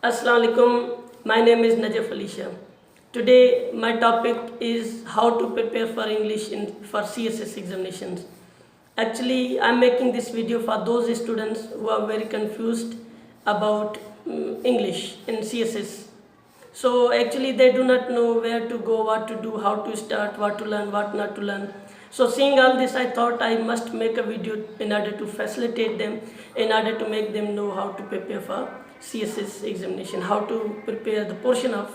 Assalamu alaikum. My name is Najaf Ali Shah. Today my topic is how to prepare for English for CSS examinations. Actually, I'm making this video for those students who are very confused about English in CSS. So actually they do not know where to go, what to do, how to start, what to learn, what not to learn. So seeing all this, I thought I must make a video in order to facilitate them, in order to make them know how to prepare for CSS examination, how to prepare the portion of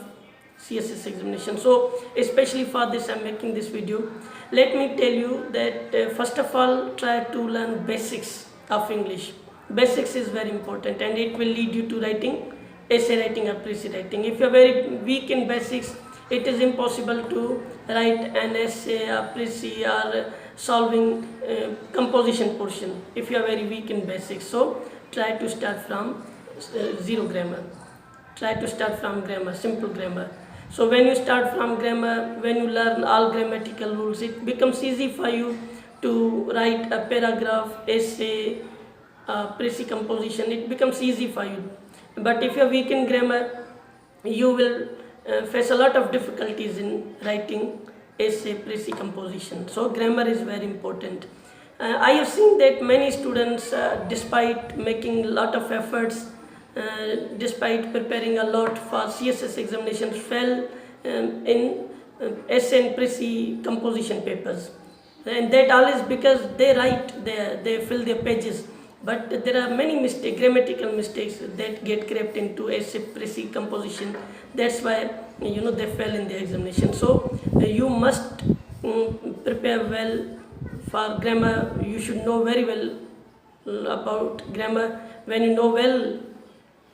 CSS examination. So especially for this I'm making this video. Let me tell you that first of all, try to learn basics of English. Basics is very important and it will lead you to writing, essay writing or precis writing. If you are very weak in basics, it is impossible to write an essay or precis or solving composition portion if you are very weak in basics. So try to start from zero grammar. Try to start from grammar, simple grammar. So when you start from grammar, when you learn all grammatical rules, it becomes easy for you to write a paragraph, essay, precis composition. It becomes easy for you. But if you are weak in grammar, you will face a lot of difficulties in writing essay, precis composition. So grammar is very important. I have seen that many students, despite making a lot of efforts, despite preparing a lot for CSS examinations, fell in essay and precis composition papers. And that all is because they write, they fill their pages. But there are many mistakes, grammatical mistakes that get crept into essay, precis composition. That's why they fell in the examination. So you must prepare well for grammar. You should know very well about grammar. When you know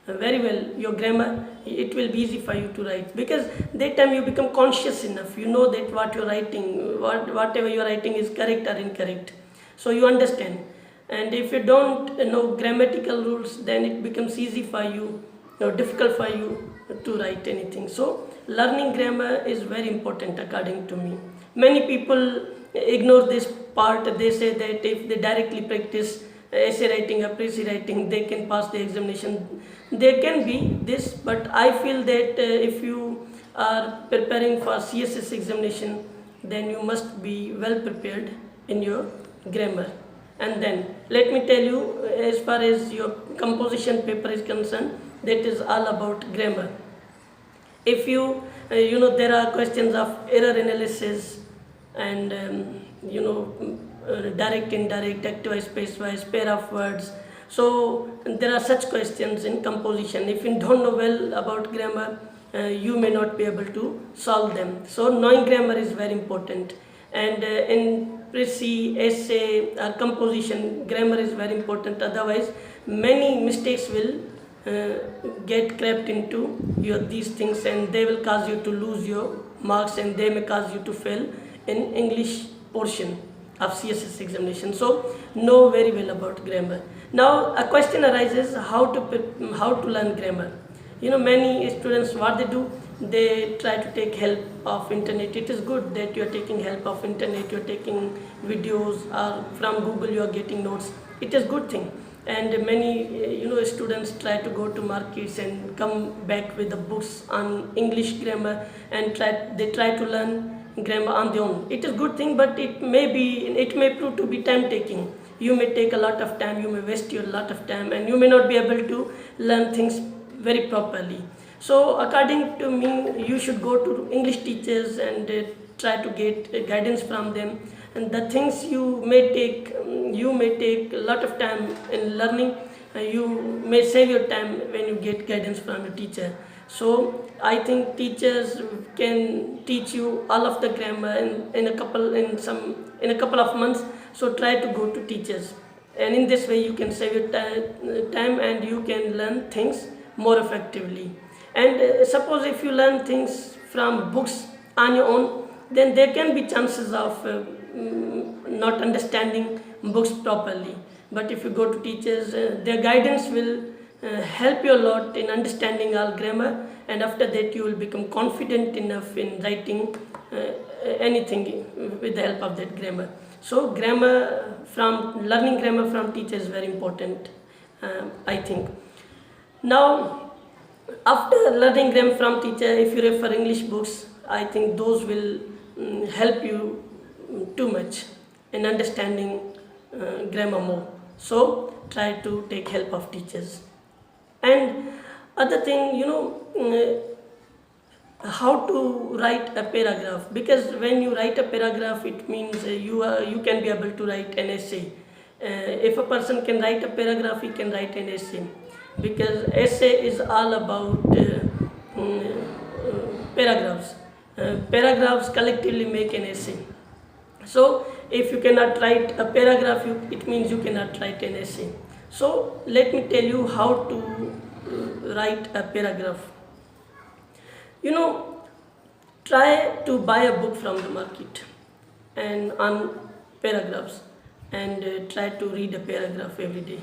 very well your grammar, it will be easy for you to write, because that time you become conscious enough. You know that what you're writing, whatever you're writing is correct or incorrect. So you understand. And if you don't know grammatical rules, then it becomes easy for you, difficult for you to write anything. So learning grammar is very important according to me. Many people ignore this part. They say that if they directly practice essay writing or precis writing, they can pass the examination. There can be this, but I feel that if you are preparing for CSS examination, then you must be well prepared in your grammar. And then let me tell you, as far as your composition paper is concerned, that is all about grammar. If you there are questions of error analysis and direct, indirect, active, space wise, pair of words. So there are such questions in composition. If you don't know well about grammar, you may not be able to solve them. So knowing grammar is very important. And in precis, essay or composition, grammar is very important. Otherwise many mistakes will get crept into these things, and they will cause you to lose your marks, and they may cause you to fail in English portion of CSS examination. So know very well about grammar. Now a question arises, how to learn grammar. Many students, what they do, they try to take help of internet. It is good that you are taking help of internet, you are taking videos, or from Google you are getting notes. It is good thing. And many students try to go to markets and come back with the books on English grammar, and they try to learn grammar on their own. It is good thing, but it may prove to be time taking. You may take a lot of time, you may waste your lot of time, and you may not be able to learn things very properly. So according to me, you should go to English teachers and try to get guidance from them. And the things you may take a lot of time in learning. You may save your time when you get guidance from a teacher. So I think teachers can teach you all of the grammar in a couple of months. So try to go to teachers, and in this way you can save your time and you can learn things more effectively. And suppose if you learn things from books on your own, then there can be chances of not understanding books properly. But if you go to teachers, their guidance will help you a lot in understanding all grammar, and after that you will become confident enough in writing anything with the help of that grammar. So learning grammar from teachers is very important, I think. Now After learning grammar from teacher, if you refer English books, I think those will help you too much in understanding grammar more. So try to take help of teachers. And other thing, how to write a paragraph, because when you write a paragraph, it means you can be able to write an essay. If a person can write a paragraph, he can write an essay, because essay is all about paragraphs. Paragraphs collectively make an essay. So if you cannot write a paragraph, it means you cannot write an essay. So let me tell you how to write a paragraph. Try to buy a book from the market and on paragraphs, and try to read a paragraph every day.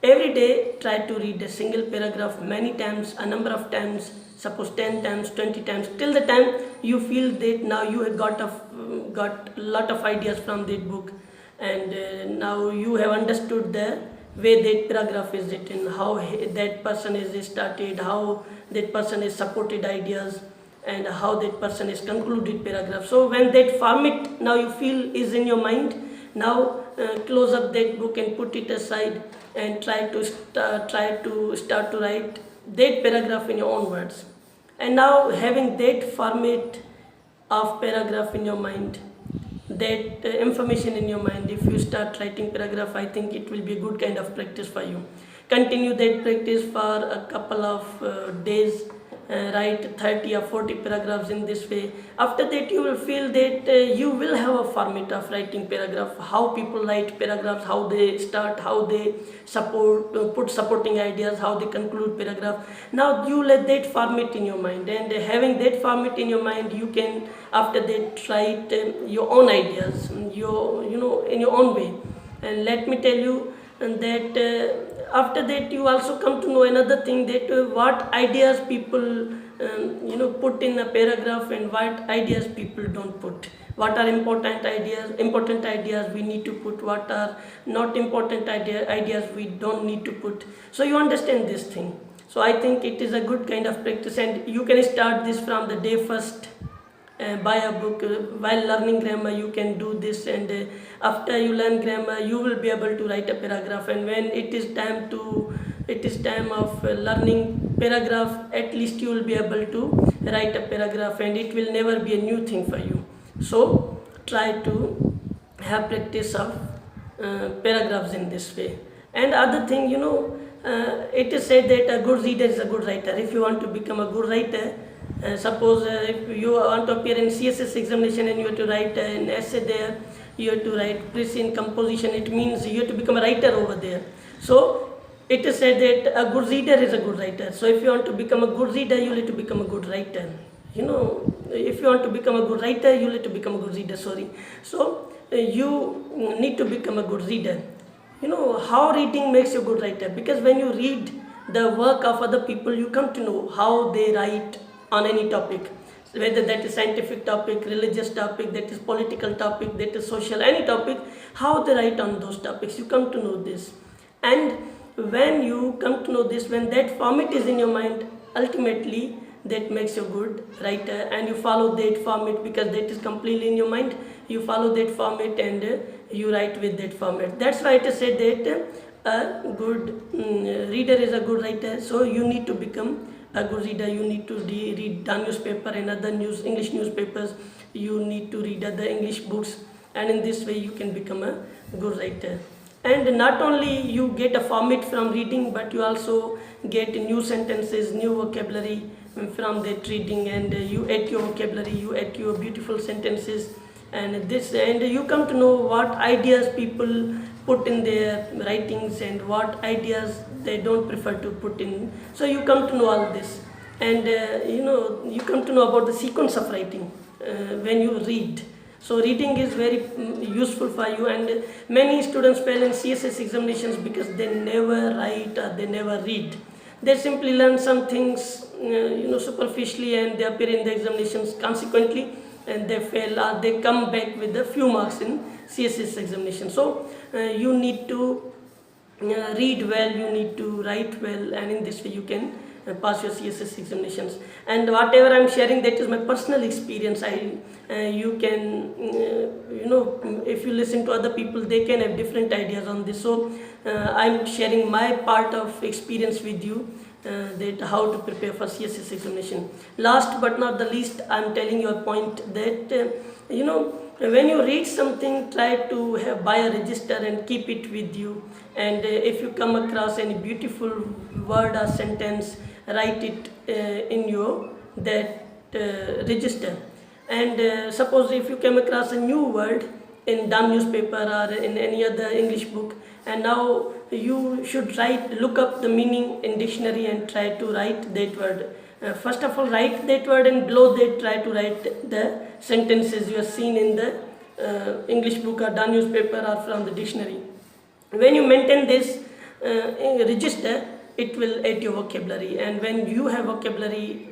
Every day try to read a single paragraph many times, a number of times, suppose 10 times, 20 times, till the time you feel that now you have got a lot of ideas from that book, and now you have understood the way that paragraph is written, how that person is started, how that person is supported ideas, and how that person is concluded paragraph. So when that format now you feel is in your mind, now close up that book and put it aside, and try to start to write that paragraph in your own words. And now having that format of paragraph in your mind, that information in your mind, if you start writing paragraph, I think it will be a good kind of practice for you. Continue that practice for a couple of days. Write 30 or 40 paragraphs in this way. After that you will feel that you will have a format of writing paragraph, how people write paragraphs, how they start, how they put supporting ideas, how they conclude paragraph. Now you let that format in your mind, and having that format in your mind, you can after that write your own ideas, in your own way. And let me tell you that after that you also come to know another thing, that what ideas people put in a paragraph, and what ideas people don't put. What are important ideas we need to put, what are not important ideas we don't need to put. So you understand this thing. So I think it is a good kind of practice, and you can start this from the day first. Buy a book. While learning grammar you can do this, and after you learn grammar you will be able to write a paragraph. And when it is time of learning paragraph, at least you will be able to write a paragraph, and it will never be a new thing for you. So try to have practice of paragraphs in this way. And other thing, it is said that a good reader is a good writer. If you want to become a good writer, suppose if you want to appear in CSS examination and you have to write an essay there, you have to write prescient composition, it means you have to become a writer over there. So it is said that a good reader is a good writer. So if you want to become a good reader, you need to become a good writer. If you want to become a good writer, you need to become a good reader, So you need to become a good reader. How reading makes you a good writer, because when you read the work of other people, you come to know how they write on any topic, whether that is scientific topic, religious topic, that is political topic, that is social, any topic, how they write on those topics, you come to know this. And when you come to know this, when that format is in your mind, ultimately that makes you a good writer, and you follow that format because that is completely in your mind. You follow that format and you write with that format. That's why it is said that a good reader is a good writer. So you need to become a good reader. You need to read the newspaper and other English newspapers. You need to read other English books, and in this way you can become a good writer. And not only you get a format from reading, but you also get new sentences, new vocabulary from that reading, and you add your vocabulary, you add your beautiful sentences, and you come to know what ideas people put in their writings and what ideas they don't prefer to put in. So you come to know all this, and you come to know about the sequence of writing when you read. So reading is very useful for you, and many students fail in CSS examinations because they never write or they never read. They simply learn some things superficially, and they appear in the examinations consequently, and they fail or they come back with a few marks in CSS examination. So you need to read well, you need to write well, and in this way you can pass your CSS examinations. And whatever I'm sharing, that is my personal experience. You can, if you listen to other people, they can have different ideas on this. So I'm sharing my part of experience with you, that how to prepare for CSS examination. Last but not the least, I'm telling you a point that when you read something, try to buy a register and keep it with you. And if you come across any beautiful word or sentence, write it in your that register. And suppose if you came across a new word in Dam newspaper or in any other English book, and now you should look up the meaning in dictionary and try to write that word. First of all, write that word, and below that try to write the sentences you have seen in the English book or Dam newspaper or from the dictionary. When you maintain this register, it will add your vocabulary. And when you have vocabulary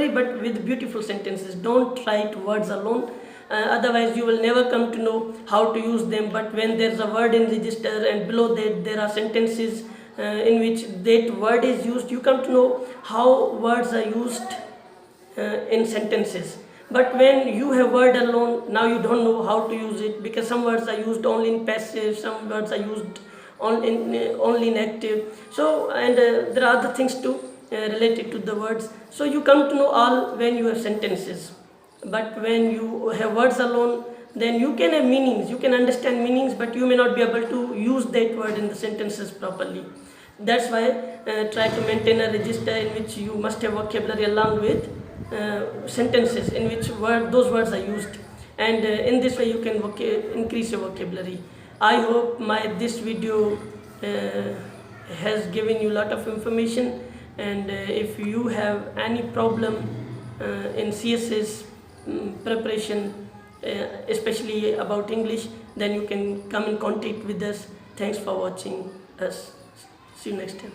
but with beautiful sentences, don't write words alone. Otherwise you will never come to know how to use them. But when there's a word in register and below that there are sentences in which that word is used, you come to know how words are used in sentences. But when you have word alone, now you don't know how to use it, because some words are used only in passive, some words are used only in active. So, and there are other things too related to the words. So you come to know all when you have sentences. But when you have words alone, then you can have meanings, you can understand meanings, but you may not be able to use that word in the sentences properly. That's why try to maintain a register in which you must have vocabulary along with sentences in which those words are used. And in this way you can increase your vocabulary. I hope this video has given you a lot of information. And if you have any problem in CSS preparation, especially about English, then you can come in contact with us. Thanks for watching us. See you next time.